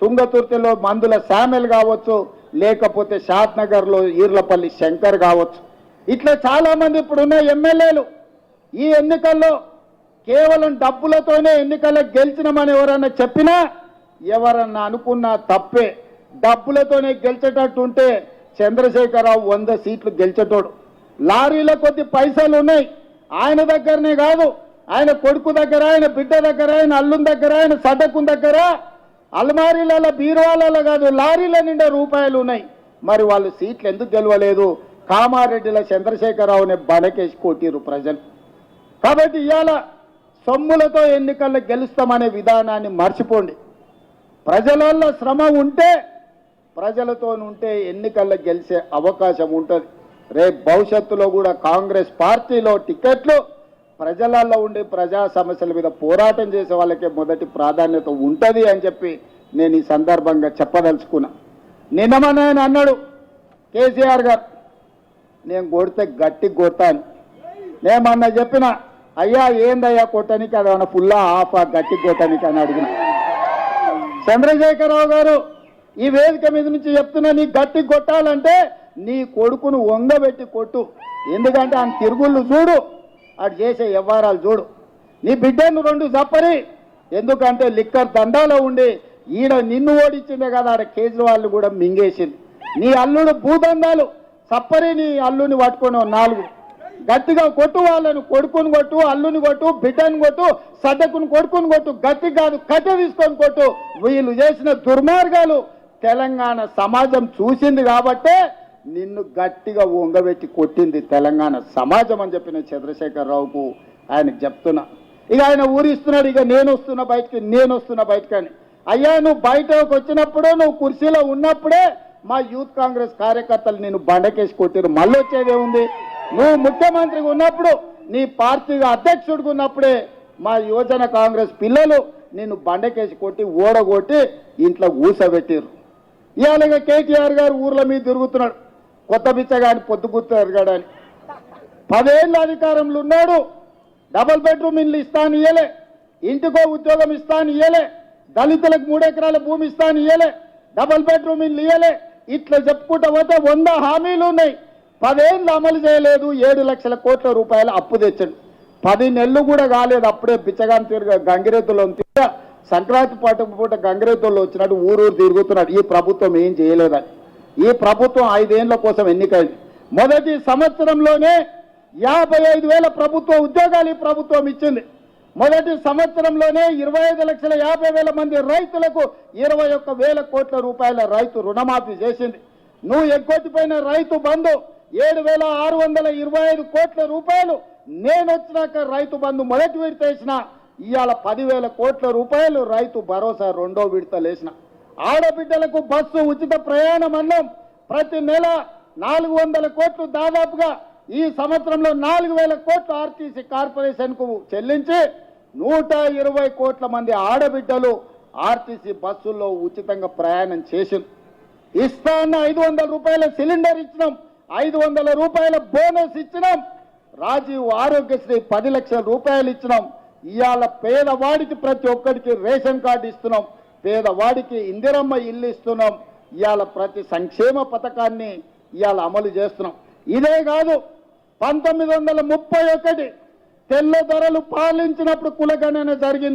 తుంగతుర్తిలో మందుల శామెల్ కావచ్చు, లేకపోతే షాద్నగర్లో ఈర్లపల్లి శంకర్ కావచ్చు. ఇట్లా చాలామంది ఇప్పుడున్న ఎమ్మెల్యేలు ఈ ఎన్నికల్లో కేవలం డబ్బులతోనే ఎన్నికల్లో గెలిచినామని ఎవరన్నా చెప్పినా, ఎవరన్నా అనుకున్నా తప్పే. డబ్బులతోనే గెలిచేటట్టుంటే చంద్రశేఖరరావు 100 సీట్లు గెలిచేటోడు. లారీల కొద్ది పైసలు ఉన్నాయి ఆయన దగ్గరనే కాదు, ఆయన కొడుకు దగ్గర, ఆయన బిడ్డ దగ్గర, ఆయన అల్లుని దగ్గర, ఆయన సడకుని దగ్గర, అల్మారీల బీరువాలలో కాదు లారీల నిండా రూపాయలు ఉన్నాయి. మరి వాళ్ళు సీట్లు ఎందుకు గెలవలేదు? కామారెడ్డిల చంద్రశేఖరరావుని బలకేసి కొట్టిరు ప్రజలు. కాబట్టి ఇవాళ సొమ్ములతో ఎన్నికల్లో గెలుస్తామనే విధానాన్ని మర్చిపోండి. ప్రజలలో శ్రమ ఉంటే, ప్రజలతో ఉంటే ఎన్నికల్లో గెలిచే అవకాశం ఉంటుంది. రేపు భవిష్యత్తులో కూడా కాంగ్రెస్ పార్టీలో టికెట్లు ప్రజలలో ఉండి ప్రజా సమస్యల మీద పోరాటం చేసే వాళ్ళకే మొదటి ప్రాధాన్యత ఉంటుంది అని చెప్పి నేను ఈ సందర్భంగా చెప్పదలుచుకున్నా. నిన్నమని అన్నాడు కేసీఆర్ గారు, నేను కొడితే గట్టి కొడతాను. నేమన్నా చెప్పిన, అయ్యా ఏందయ్యా కొట్టడానికి, అదేమన్నా ఫుల్లా ఆఫా గట్టి కొట్టడానికి అని అడిగిన. చంద్రశేఖరరావు గారు ఈ వేదిక మీద నుంచి చెప్తున్నా, నీ గట్టి కొట్టాలంటే నీ కొడుకును వంగబెట్టి కొట్టు. ఎందుకంటే ఆయన తిరుగుళ్ళు చూడు, అటు చేసే వ్యవహారాలు చూడు. నీ బిడ్డను 2 చప్పరి, ఎందుకంటే లిక్కర్ దండాలో ఉండి ఈడ నిన్ను ఓడించిందే కదా, ఆడ కేజ్రీవాల్ కూడా మింగేసింది. నీ అల్లుడు భూదండాలు చప్పరి, నీ అల్లుని పట్టుకొని 4 గట్టిగా కొట్టు. వాళ్ళను కొడుకుని కొట్టు, అల్లుని కొట్టు, బిడ్డను కొట్టు, సడ్డకుని కొడుకుని కొట్టు. గట్టి కాదు కట్టె తీసుకొని కొట్టు. వీళ్ళు చేసిన దుర్మార్గాలు తెలంగాణ సమాజం చూసింది కాబట్టే నిన్ను గట్టిగా వంగబెట్టి కొట్టింది తెలంగాణ సమాజం అని చెప్పిన చంద్రశేఖరరావుకు ఆయనకు చెప్తున్నా. ఇక ఆయన ఊరిస్తున్నాడు, ఇక నేను వస్తున్నా బయటకి అని. అయ్యా నువ్వు బయటకు వచ్చినప్పుడు, నువ్వు కుర్చీలో ఉన్నప్పుడే మా యూత్ కాంగ్రెస్ కార్యకర్తలు నిన్ను బండకేసి కొట్టిరు. మళ్ళీ వచ్చేదేముంది? నువ్వు ముఖ్యమంత్రిగా ఉన్నప్పుడు, నీ పార్టీగా అధ్యక్షుడిగా ఉన్నప్పుడే మా యువజన కాంగ్రెస్ పిల్లలు నిన్ను బండకేసి కొట్టి ఓడగొట్టి ఇంట్లో ఊసబెట్టిరు. ఇవాళ కేటీఆర్ గారు ఊర్ల మీద తిరుగుతున్నాడు, కొత్త బిచ్చగాని పొద్దుగుతారు అని. 10 ఏళ్ళ అధికారంలో ఉన్నాడు. డబుల్ బెడ్రూమ్ ఇల్లు ఇస్తాను ఇయ్యలే, ఇంటికో ఉద్యోగం ఇస్తాను ఇయ్యలే, దళితులకు 3 ఎకరాల భూమి ఇస్తాను ఇయ్యలే, డబుల్ బెడ్రూమ్ ఇల్లు ఇయ్యలే. ఇట్లా చెప్పుకుంటా పోతే 100 హామీలు ఉన్నాయి. 10 ఏళ్ళు అమలు చేయలేదు. 7 లక్షల కోట్ల రూపాయలు అప్పు తెచ్చాడు. 10 నెలలు కూడా కాలేదు, అప్పుడే బిచ్చగాని తిరిగా గంగిరెద్దులో తిరిగా సంక్రాంతి పూట గంగిరెద్దుల్లో వచ్చినట్టు ఊరు తిరుగుతున్నాడు. ఈ ప్రభుత్వం ఏం చేయలేదని. ఈ ప్రభుత్వం 5 ఏళ్ల కోసం ఎన్నికైంది. మొదటి సంవత్సరంలోనే 55,000 ప్రభుత్వ ఉద్యోగాలు ఈ ప్రభుత్వం ఇచ్చింది. మొదటి సంవత్సరంలోనే 25,50,000 మంది రైతులకు 21,000 కోట్ల రూపాయల రైతు రుణమాఫీ చేసింది. నువ్వు ఎగ్గొట్టిపోయిన రైతు బంధు 7,625 కోట్ల రూపాయలు నేను వచ్చినాక రైతు బంధు మొదటి విడత వేసిన. ఇవాళ 10,000 కోట్ల రూపాయలు రైతు భరోసా 2వ విడత లేసిన. ఆడబిడ్డలకు బస్సు ఉచిత ప్రయాణం అన్నం ప్రతి నెల 400 కోట్లు, దాదాపుగా ఈ సంవత్సరంలో 4,000 కోట్లు ఆర్టీసీ కార్పొరేషన్కు చెల్లించి 120 కోట్ల మంది ఆడబిడ్డలు ఆర్టీసీ బస్సుల్లో ఉచితంగా ప్రయాణం చేసింది. ఇస్తా అన్న 500 రూపాయల సిలిండర్ ఇచ్చినాం, 500 రూపాయల బోనస్ ఇచ్చినాం. రాజీవ్ ఆరోగ్యశ్రీ 10 లక్షల రూపాయలు ఇచ్చినాం. ఇవాళ పేదవాడికి ప్రతి ఒక్కరికి రేషన్ కార్డు ఇస్తున్నాం, పేదవాడికి ఇందిరమ్మ ఇల్లు ఇస్తున్నాం. ఇవాళ ప్రతి సంక్షేమ పథకాన్ని ఇవాళ అమలు చేస్తున్నాం. ఇదే కాదు, 1931 తెల్ల దొరలు పాలించినప్పుడు కులగణన జరిగింది.